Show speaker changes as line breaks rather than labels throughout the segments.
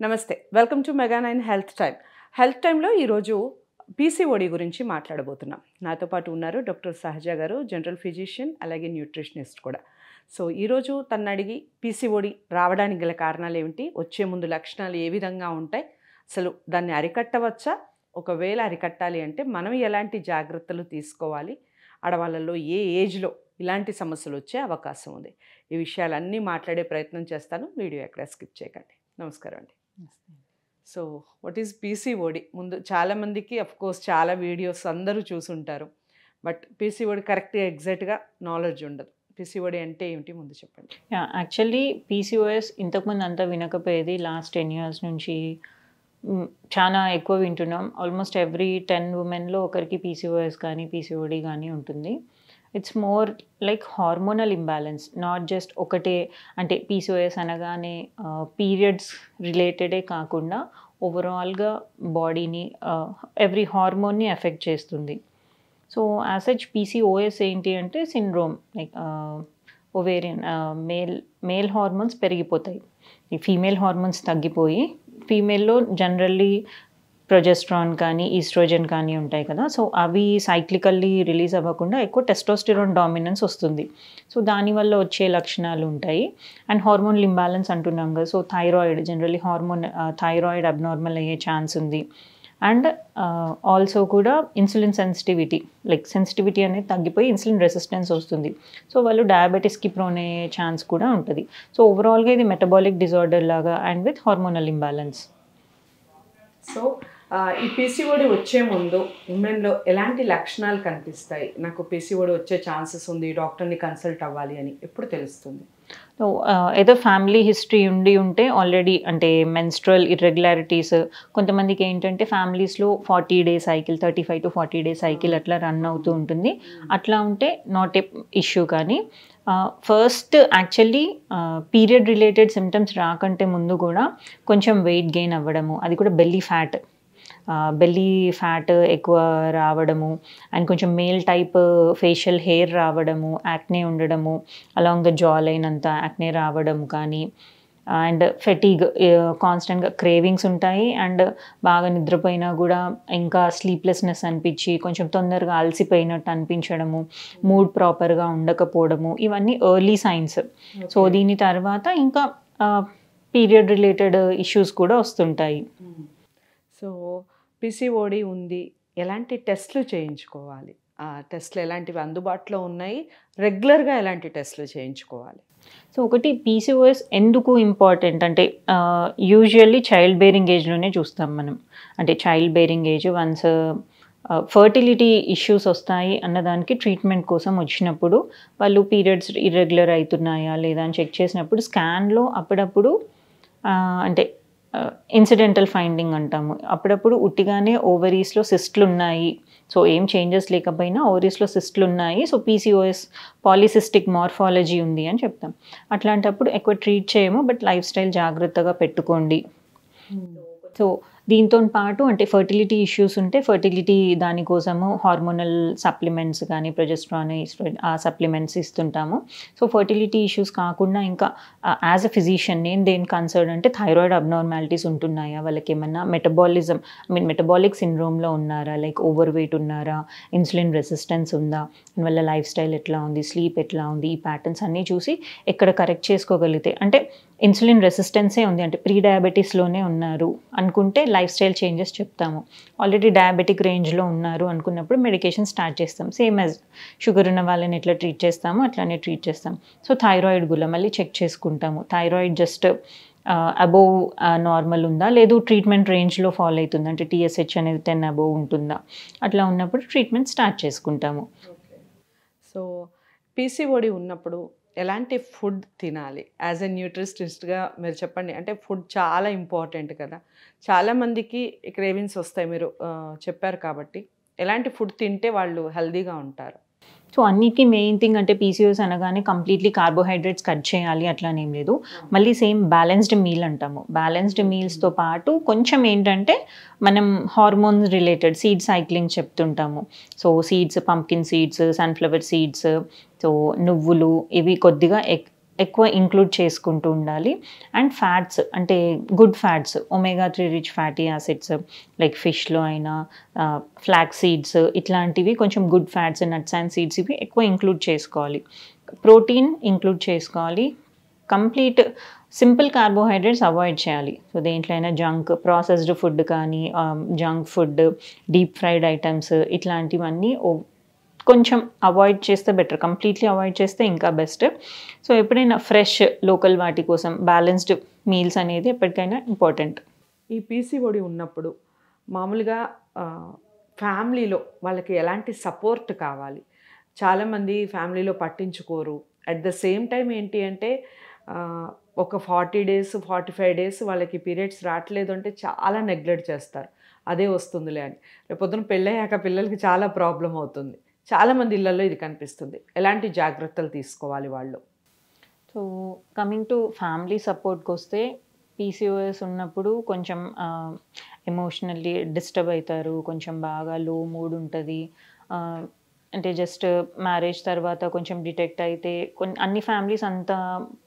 నమస్తే, welcome to mega nine health time. Health టైంలో ఈరోజు పీసీఓడి గురించి మాట్లాడబోతున్నాం. నాతో పాటు ఉన్నారు డాక్టర్ సహజ గారు, జనరల్ ఫిజిషియన్, అలాగే న్యూట్రిషనిస్ట్ కూడా. సో ఈరోజు తను అడిగి పీసీఓడి రావడానికి గల కారణాలు ఏమిటి, వచ్చే ముందు లక్షణాలు ఏ విధంగా ఉంటాయి, అసలు దాన్ని అరికట్టవచ్చా, ఒకవేళ అరికట్టాలి అంటే మనం ఎలాంటి జాగ్రత్తలు తీసుకోవాలి, ఆడవాళ్ళలో ఏ ఏజ్లో ఇలాంటి సమస్యలు వచ్చే అవకాశం ఉంది, ఈ విషయాలన్నీ మాట్లాడే ప్రయత్నం చేస్తాను. వీడియో ఎక్కడ స్కిప్ చేయకండి. నమస్కారం అండి. So what is PCOD? ముందు చాలామందికి కోర్స్ చాలా వీడియోస్ అందరూ చూసుంటారు, బట్ పీసీఓడి కరెక్ట్గా ఎగ్జాక్ట్గా నాలెడ్జ్ ఉండదు. పీసీఓడి అంటే ఏమిటి ముందు చెప్పండి.
యాక్చువల్లీ పీసీఓఎస్ ఇంతకుముందు అంతా వినకపోయేది. లాస్ట్ 10 years నుంచి చాలా ఎక్కువ వింటున్నాం. ఆల్మోస్ట్ ఎవ్రీ 10 womenలో ఒకరికి పీసీఓఎస్ కానీ పీసీఓడి కానీ ఉంటుంది. It's more like hormonal imbalance, not just ఒకటే. అంటే పీసీఓఎస్ అనగానే పీరియడ్స్ రిలేటెడే కాకుండా ఓవరాల్గా బాడీని ఎవ్రీ హార్మోన్ని ఎఫెక్ట్ చేస్తుంది. సో యాజ్ సచ్ పీసీఓఎస్ ఏంటి అంటే syndrome, like ovarian male hormones పెరిగిపోతాయి, ఈ ఫీమేల్ హార్మోన్స్ తగ్గిపోయి ఫీమేల్లో జనరల్లీ ప్రొజెస్ట్రాన్ కానీ ఈస్ట్రోజన్ కానీ ఉంటాయి కదా. సో అవి సైక్లికల్లీ రిలీజ్ అవ్వకుండా ఎక్కువ టెస్టోస్టెరాన్ డామినెన్స్ వస్తుంది. సో దానివల్ల వచ్చే లక్షణాలు ఉంటాయి. అండ్ హార్మోనల్ ఇంబ్యాలెన్స్ అంటున్నాం కదా. So thyroid, generally thyroid abnormal అయ్యే ఛాన్స్ ఉంది. అండ్ ఆల్సో కూడా ఇన్సులిన్ సెన్సిటివిటీ, లైక్ సెన్సిటివిటీ అనేది తగ్గిపోయి ఇన్సులిన్ రెసిస్టెన్స్ వస్తుంది. సో వాళ్ళు డయాబెటీస్కి ప్రోన్ అయ్యే ఛాన్స్ కూడా ఉంటుంది. సో ఓవరాల్గా ఇది మెటబాలిక్ డిజార్డర్ లాగా and with hormonal imbalance.
So ఈ పీసీఓడి వచ్చే ముందు ఉమెన్లో ఎలాంటి లక్షణాలు కనిపిస్తాయి? నాకు పీసీఓడి వచ్చే ఛాన్సెస్ ఉంది, డాక్టర్ని కన్సల్ట్ అవ్వాలి అని ఎప్పుడు తెలుస్తుంది?
ఏదో ఫ్యామిలీ హిస్టరీ ఉంటే ఆల్రెడీ, అంటే మెన్స్ట్రల్ ఇర్రెగ్యులారిటీస్, కొంతమందికి ఏంటంటే ఫ్యామిలీస్లో 40 day cycle, 35 to 40 day cycle అట్లా రన్ అవుతూ ఉంటుంది. అట్లా ఉంటే నాట్ ఏ ఇష్యూ. కానీ first actually period related symptoms రాకంటే ముందు కూడా కొంచెం వెయిట్ గెయిన్ అవ్వడము, అది కూడా బెల్లీ ఫ్యాట్ ఎక్కువ రావడము, అండ్ కొంచెం మేల్ టైప్ ఫేషియల్ హెయిర్ రావడము, యాక్నే ఉండడము, అలాంగ్ ద జా లైన్ అంతా యాక్నే రావడం కానీ, అండ్ ఫెటీగ్, కాన్స్టెంట్గా క్రేవింగ్స్ ఉంటాయి. అండ్ బాగా నిద్రపోయినా కూడా ఇంకా స్లీప్లెస్నెస్ అనిపించి కొంచెం తొందరగా అలసిపోయినట్టు అనిపించడము, మూడ్ ప్రాపర్గా ఉండకపోవడము, ఇవన్నీ ఎర్లీ సైన్స్. సో దీని తర్వాత ఇంకా పీరియడ్ రిలేటెడ్ ఇష్యూస్ కూడా వస్తుంటాయి.
సో పీసీఓడి ఉంది, ఎలాంటి టెస్ట్లు చేయించుకోవాలి? ఆ టెస్ట్లు ఎలాంటివి అందుబాటులో ఉన్నాయి, రెగ్యులర్గా ఎలాంటి టెస్ట్లు చేయించుకోవాలి?
సో ఒకటి, పీసీఓఎస్ ఎందుకు ఇంపార్టెంట్ అంటే యూజువల్లీ చైల్డ్ బేరింగ్ ఏజ్లోనే చూస్తాం మనం. అంటే child bearing age, once fertility issues వస్తాయి అన్నదానికి ట్రీట్మెంట్ కోసం వచ్చినప్పుడు వాళ్ళు పీరియడ్స్ ఇర్రెగ్యులర్ అవుతున్నాయా లేదా అని చెక్ చేసినప్పుడు స్కాన్లో అప్పుడప్పుడు అంటే ఇన్సిడెంటల్ ఫైండింగ్ అంటాము, అప్పుడప్పుడు ఉట్టిగానే ఓవరీస్లో సిస్ట్లు ఉన్నాయి, సో ఏం చేంజెస్ లేకపోయినా ఓవరీస్లో సిస్ట్లు ఉన్నాయి, సో పీసీఓఎస్ పాలిసిస్టిక్ మార్ఫాలజీ ఉంది అని చెప్తాం. అట్లాంటప్పుడు ఎక్కువ ట్రీట్ చేయము, బట్ లైఫ్ స్టైల్ జాగ్రత్తగా పెట్టుకోండి. సో దీంతో పాటు అంటే ఫర్టిలిటీ ఇష్యూస్ ఉంటే ఫర్టిలిటీ దానికోసము హార్మోనల్ సప్లిమెంట్స్ కానీ ప్రొజెస్ట్రాన్, ఆ సప్లిమెంట్స్ ఇస్తుంటాము. సో ఫర్టిలిటీ ఇష్యూస్ కాకుండా ఇంకా యాజ్ అ ఫిజిషియన్ నేను దేని కన్సర్న్ అంటే థైరాయిడ్ అబ్నార్మాలిటీస్ ఉంటున్నాయా, వాళ్ళకి ఏమన్నా మెటబాలిక్ సిండ్రోమ్లో ఉన్నారా, లైక్ ఓవర్ వెయిట్ ఉన్నారా, ఇన్సులిన్ రెసిస్టెన్స్ ఉందా, వాళ్ళ లైఫ్ స్టైల్ ఎట్లా ఉంది, స్లీప్ ఎట్లా ఉంది, ఈ ప్యాటర్న్స్ అన్నీ చూసి ఎక్కడ కరెక్ట్ చేసుకోగలిగితే, అంటే ఇన్సులిన్ రెసిస్టెన్సే ఉంది అంటే ప్రీ డయాబెటీస్లోనే ఉన్నారు అనుకుంటే లైఫ్ స్టైల్ చేంజెస్ చెప్తాము. ఆల్రెడీ డయాబెటిక్ రేంజ్లో ఉన్నారు అనుకున్నప్పుడు మెడికేషన్ స్టార్ట్ చేస్తాం. సేమ్ యాజ్ షుగర్ ఉన్న వాళ్ళని ఎట్లా ట్రీట్ చేస్తామో అట్లానే ట్రీట్ చేస్తాం. సో థైరాయిడ్ కూడా మళ్ళీ చెక్ చేసుకుంటాము. థైరాయిడ్ జస్ట్ అబోవ్ నార్మల్ ఉందా, లేదు ట్రీట్మెంట్ రేంజ్లో ఫాలో అవుతుందా, అంటే TSH అనేది 10 అబోవ్ ఉంటుందా, అట్లా ఉన్నప్పుడు ట్రీట్మెంట్ స్టార్ట్ చేసుకుంటాము.
సో పీసీఓడి ఉన్నప్పుడు ఎలాంటి ఫుడ్ తినాలి? యాజ్ ఎ న్యూట్రిషనిస్ట్గా మీరు చెప్పండి. అంటే ఫుడ్ చాలా ఇంపార్టెంట్ కదా, చాలామందికి క్రేవింగ్స్ వస్తాయి, మీరు చెప్పారు కాబట్టి ఎలాంటి ఫుడ్ తింటే వాళ్ళు హెల్దీగా ఉంటారు?
సో అన్నిటికీ మెయిన్ థింగ్ అంటే పీసీఓఎస్ అనగానే కంప్లీట్లీ కార్బోహైడ్రేట్స్ కట్ చేయాలి అట్లానేం లేదు. మళ్ళీ సేమ్ బ్యాలెన్స్డ్ మీల్ అంటాము. బ్యాలెన్స్డ్ మీల్స్తో పాటు కొంచెం ఏంటంటే మనం హార్మోన్స్ రిలేటెడ్ సీడ్ సైక్లింగ్ చెప్తుంటాము. So seeds, pumpkin seeds, sunflower seeds, so నువ్వులు, ఇవి కొద్దిగా ఎక్కువ ఇంక్లూడ్ చేసుకుంటూ ఉండాలి. అండ్ ఫ్యాట్స్ అంటే good fats, omega 3 rich fatty acids like ఫిష్లో అయినా, ఫ్లాక్స్ సీడ్స్ ఇట్లాంటివి కొంచెం good fats, nuts and seeds ఇవి ఎక్కువ ఇంక్లూడ్ చేసుకోవాలి. ప్రోటీన్ ఇంక్లూడ్ చేసుకోవాలి. కంప్లీట్ సింపుల్ కార్బోహైడ్రేట్స్ అవాయిడ్ చేయాలి. సో దేంట్లో అయినా జంక్, ప్రాసెస్డ్ ఫుడ్ కానీ, junk food, deep fried items ఇట్లాంటివన్నీ కొంచెం అవాయిడ్ చేస్తే బెటర్. కంప్లీట్లీ అవాయిడ్ చేస్తే ఇంకా బెస్ట్. సో ఎప్పుడైనా ఫ్రెష్ లోకల్ వాటి కోసం బ్యాలెన్స్డ్ మీల్స్ అనేది ఎప్పటికైనా ఇంపార్టెంట్.
ఈ పీసీఓడి ఉన్నప్పుడు మామూలుగా ఫ్యామిలీలో వాళ్ళకి ఎలాంటి సపోర్ట్ కావాలి? చాలామంది ఫ్యామిలీలో పట్టించుకోరు. అట్ ద సేమ్ టైం ఏంటి అంటే ఒక 40 days 45 days వాళ్ళకి పీరియడ్స్ రావట్లేదు అంటే చాలా నెగ్లెక్ట్ చేస్తారు. అదే వస్తుందిలే అని. రేపొద్దున పెళ్ళయ్యాక పిల్లలకి చాలా ప్రాబ్లం అవుతుంది. చాలామంది ఇళ్లలో ఇది కనిపిస్తుంది. ఎలాంటి జాగ్రత్తలు తీసుకోవాలి వాళ్ళు?
సో కమింగ్ టు ఫ్యామిలీ సపోర్ట్కి వస్తే, పీసీఓఎస్ ఉన్నప్పుడు కొంచెం ఎమోషనల్లీ డిస్టర్బ్ అవుతారు, కొంచెం బాగా లో మూడ్ ఉంటుంది. అంటే జస్ట్ మ్యారేజ్ తర్వాత కొంచెం డిటెక్ట్ అయితే అన్ని ఫ్యామిలీస్ అంత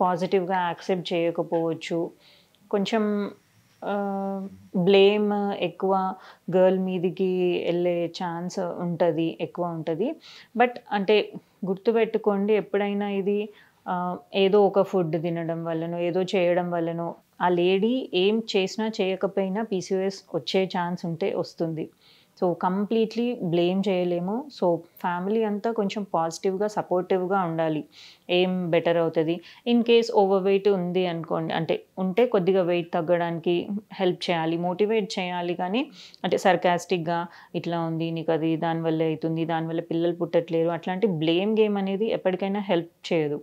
పాజిటివ్గా యాక్సెప్ట్ చేయకపోవచ్చు. కొంచెం బ్లేమ్ ఎక్కువ గర్ల్ మీదికి వెళ్ళే ఛాన్స్ ఉంటుంది, ఎక్కువ ఉంటుంది. బట్ అంటే గుర్తుపెట్టుకోండి, ఎప్పుడైనా ఇది ఏదో ఒక ఫుడ్ తినడం వల్లనో ఏదో చేయడం వల్లనో ఆ లేడీ ఏం చేసినా చేయకపోయినా పీసీఓఎస్ వచ్చే ఛాన్స్ ఉంటే వస్తుంది. సో కంప్లీట్లీ బ్లేమ్ చేయలేము. సో ఫ్యామిలీ అంతా కొంచెం పాజిటివ్గా సపోర్టివ్గా ఉండాలి. ఏం బెటర్ అవుతుంది. ఇన్ కేస్ ఓవర్ వెయిట్ ఉంది అనుకోండి, అంటే ఉంటే కొద్దిగా వెయిట్ తగ్గడానికి హెల్ప్ చేయాలి, మోటివేట్ చేయాలి. కానీ అంటే సర్కాస్టిక్గా ఇట్లా ఉంది నీకు, అది దానివల్ల అవుతుంది, దానివల్ల పిల్లలు పుట్టట్లేరు, అట్లాంటి బ్లేమ్ గేమ్ అనేది ఎప్పటికైనా హెల్ప్ చేయదు.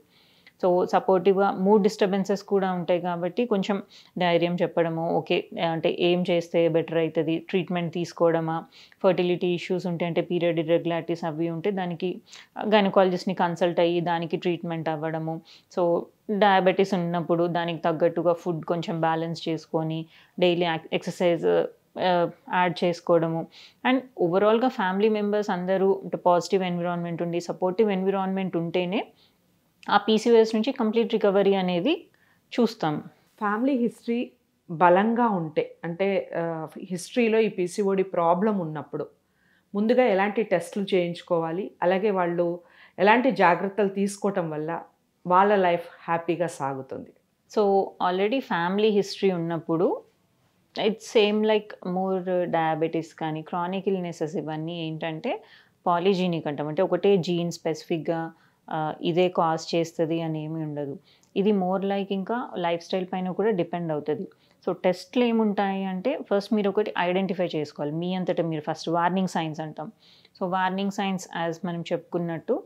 సో సపోర్టివ్గా, మూడ్ డిస్టర్బెన్సెస్ కూడా ఉంటాయి కాబట్టి కొంచెం ధైర్యం చెప్పడము, ఓకే అంటే ఏం చేస్తే బెటర్ అవుతుంది, ట్రీట్మెంట్ తీసుకోవడమా, ఫర్టిలిటీ ఇష్యూస్ ఉంటే అంటే పీరియడ్ ఇర్రెగ్యులారిటీస్ అవి ఉంటే దానికి గైనకాలజిస్ట్ని కన్సల్ట్ అయ్యి దానికి ట్రీట్మెంట్ అవ్వడము. సో డయాబెటీస్ ఉన్నప్పుడు దానికి తగ్గట్టుగా ఫుడ్ కొంచెం బ్యాలెన్స్ చేసుకొని డైలీ ఎక్సర్సైజ్ యాడ్ చేసుకోవడము. అండ్ ఓవరాల్గా ఫ్యామిలీ మెంబర్స్ అందరూ పాజిటివ్ ఎన్విరాన్మెంట్ ఉండి సపోర్టివ్ ఎన్విరాన్మెంట్ ఉంటేనే ఆ పీసీఓఎస్ నుంచి కంప్లీట్ రికవరీ అనేది చూస్తాం.
ఫ్యామిలీ హిస్టరీ బలంగా ఉంటే, అంటే హిస్టరీలో ఈ పీసీఓడి ప్రాబ్లం ఉన్నప్పుడు ముందుగా ఎలాంటి టెస్టులు చేయించుకోవాలి, అలాగే వాళ్ళు ఎలాంటి జాగ్రత్తలు తీసుకోవటం వల్ల వాళ్ళ లైఫ్ హ్యాపీగా సాగుతుంది?
సో ఆల్రెడీ ఫ్యామిలీ హిస్టరీ ఉన్నప్పుడు it's same like more diabetes కానీ క్రానిక్ ఇల్నెసెస్ ఇవన్నీ ఏంటంటే పాలిజీనిక్ అంటాం. అంటే ఒకటే జీన్ స్పెసిఫిక్గా ఇదే కాజ్ చేస్తుంది అని ఏమీ ఉండదు. ఇది మోర్ లైక్ ఇంకా లైఫ్ స్టైల్ పైన కూడా డిపెండ్ అవుతుంది. సో టెస్ట్లు ఏముంటాయి అంటే ఫస్ట్ మీరు ఒకటి ఐడెంటిఫై చేసుకోవాలి మీ అంతటా మీరు. ఫస్ట్ వార్నింగ్ సైన్స్ అంటాం. సో వార్నింగ్ సైన్స్ యాజ్ మనం చెప్పుకున్నట్టు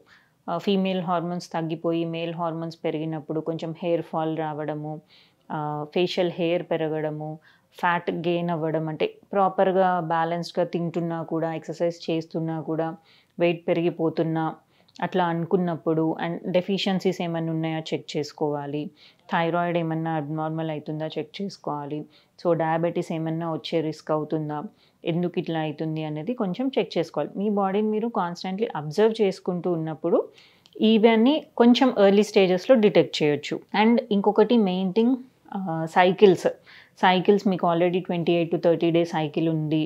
ఫీమేల్ హార్మోన్స్ తగ్గిపోయి మేల్ హార్మోన్స్ పెరిగినప్పుడు కొంచెం హెయిర్ ఫాల్ రావడము, ఫేషియల్ హెయిర్ పెరగడము, ఫ్యాట్ గెయిన్ అవ్వడం, అంటే ప్రాపర్గా బ్యాలెన్స్డ్గా తింటున్నా కూడా ఎక్సర్సైజ్ చేస్తున్నా కూడా వెయిట్ పెరిగిపోతున్నా అట్లా అనుకున్నప్పుడు, అండ్ డెఫిషియన్సీస్ ఏమైనా ఉన్నాయా చెక్ చేసుకోవాలి, థైరాయిడ్ ఏమన్నా అబ్నార్మల్ అవుతుందా చెక్ చేసుకోవాలి, సో డయాబెటీస్ ఏమన్నా వచ్చే రిస్క్ అవుతుందా, ఎందుకు ఇట్లా అవుతుంది అనేది కొంచెం చెక్ చేసుకోవాలి. మీ బాడీని మీరు కాన్స్టెంట్లీ అబ్జర్వ్ చేసుకుంటూ ఉన్నప్పుడు ఇవన్నీ కొంచెం ఎర్లీ స్టేజెస్లో డిటెక్ట్ చేయొచ్చు. అండ్ ఇంకొకటి మెయిన్ థింగ్ సైకిల్స్ మీకు ఆల్రెడీ 28 to 30 days సైకిల్ ఉంది,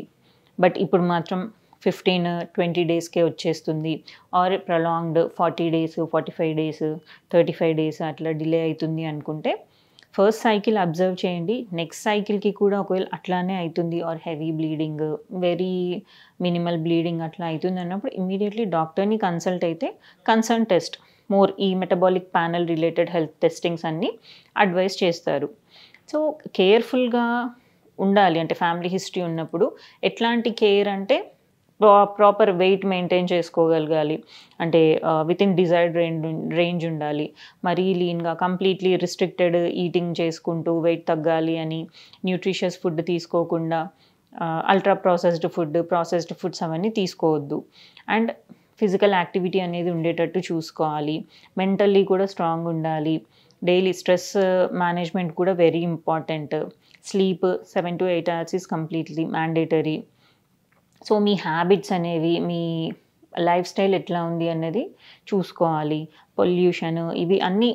బట్ ఇప్పుడు మాత్రం 15-20 daysకే వచ్చేస్తుంది, or prolonged 40 days 45 days 35 days అట్లా డిలే అవుతుంది అనుకుంటే ఫస్ట్ సైకిల్ అబ్జర్వ్ చేయండి. నెక్స్ట్ సైకిల్కి కూడా ఒకవేళ అట్లానే అవుతుంది or heavy bleeding, very minimal bleeding అట్లా అవుతుంది అన్నప్పుడు ఇమీడియట్లీ డాక్టర్ని కన్సల్ట్ అయితే కన్సర్న్ టెస్ట్ మోర్ ఈ metabolic panel related health testings అన్నీ అడ్వైస్ చేస్తారు. సో కేర్ఫుల్గా ఉండాలి. అంటే ఫ్యామిలీ హిస్టరీ ఉన్నప్పుడు ఎట్లాంటి కేర్ అంటే ప్రాపర్ వెయిట్ మెయింటైన్ చేసుకోగలగాలి, అంటే విత్ ఇన్ డిజైర్డ్ రేంజ్ ఉండాలి. మరీ లీన్గా కంప్లీట్లీ రిస్ట్రిక్టెడ్ ఈటింగ్ చేసుకుంటూ వెయిట్ తగ్గాలి అని న్యూట్రిషియస్ ఫుడ్ తీసుకోకుండా అల్ట్రా ప్రాసెస్డ్ ఫుడ్స్ అవన్నీ తీసుకోవద్దు. అండ్ ఫిజికల్ యాక్టివిటీ అనేది ఉండేటట్టు చూసుకోవాలి. మెంటల్లీ కూడా స్ట్రాంగ్ ఉండాలి. డైలీ స్ట్రెస్ మేనేజ్మెంట్ కూడా very important. Sleep 7 to 8 hours is completely mandatory. So me habits అనేవి, మీ లైఫ్ స్టైల్ ఎట్లా ఉంది అనేది చూసుకోవాలి. పొల్యూషన్ ఇవి అన్నీ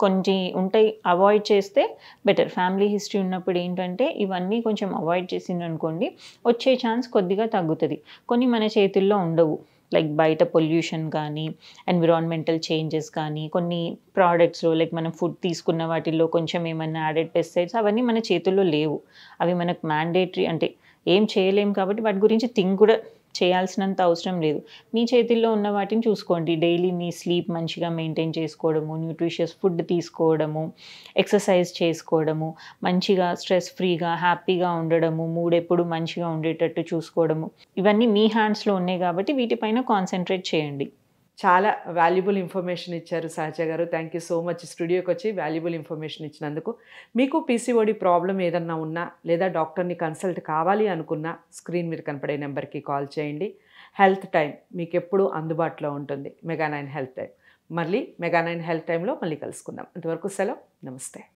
కొంచెం ఉంటాయి, అవాయిడ్ చేస్తే బెటర్. ఫ్యామిలీ హిస్టరీ ఉన్నప్పుడు ఏంటంటే ఇవన్నీ కొంచెం అవాయిడ్ చేసిందనుకోండి వచ్చే ఛాన్స్ కొద్దిగా తగ్గుతుంది. కొన్ని మన చేతుల్లో ఉండవు, లైక్ బయట పొల్యూషన్ కానీ, ఎన్విరాన్మెంటల్ చేంజెస్ కానీ, కొన్ని ప్రోడక్ట్స్లో లైక్ మనం ఫుడ్ తీసుకున్న వాటిల్లో కొంచెం ఏమన్నా యాడెడ్ పెస్టిసైడ్స్ అవన్నీ మన చేతుల్లో లేవు. అవి మనకు మ్యాండేటరీ, అంటే ఏం చేయలేము కాబట్టి వాటి గురించి థింక్ కూడా చేయాల్సినంత అవసరం లేదు. మీ చేతుల్లో ఉన్న వాటిని చూసుకోండి. డైలీ మీ స్లీప్ మంచిగా మెయింటైన్ చేసుకోవడము, న్యూట్రిషియస్ ఫుడ్ తీసుకోవడము, ఎక్సర్సైజ్ చేసుకోవడము, మంచిగా స్ట్రెస్ ఫ్రీగా హ్యాపీగా ఉండడము, మూడ్ ఎప్పుడు మంచిగా ఉండేటట్టు చూసుకోవడము, ఇవన్నీ మీ హ్యాండ్స్లో ఉన్నాయి కాబట్టి వీటిపైన కాన్సన్ట్రేట్ చేయండి.
చాలా వాల్యుబుల్ ఇన్ఫర్మేషన్ ఇచ్చారు సహజ గారు. థ్యాంక్ యూ సో మచ్ స్టూడియోకి వచ్చి వాల్యుబుల్ ఇన్ఫర్మేషన్ ఇచ్చినందుకు. మీకు పీసీఓడి ప్రాబ్లం ఏదన్నా ఉన్నా లేదా డాక్టర్ని కన్సల్ట్ కావాలి అనుకున్నా స్క్రీన్ మీద కనపడే నెంబర్కి కాల్ చేయండి. హెల్త్ టైం మీకు ఎప్పుడూ అందుబాటులో ఉంటుంది. మెగా9 హెల్త్ టైం. మళ్ళీ మెగా9 హెల్త్ టైంలో మళ్ళీ కలుసుకుందాం. అంతవరకు సెలవు. నమస్తే.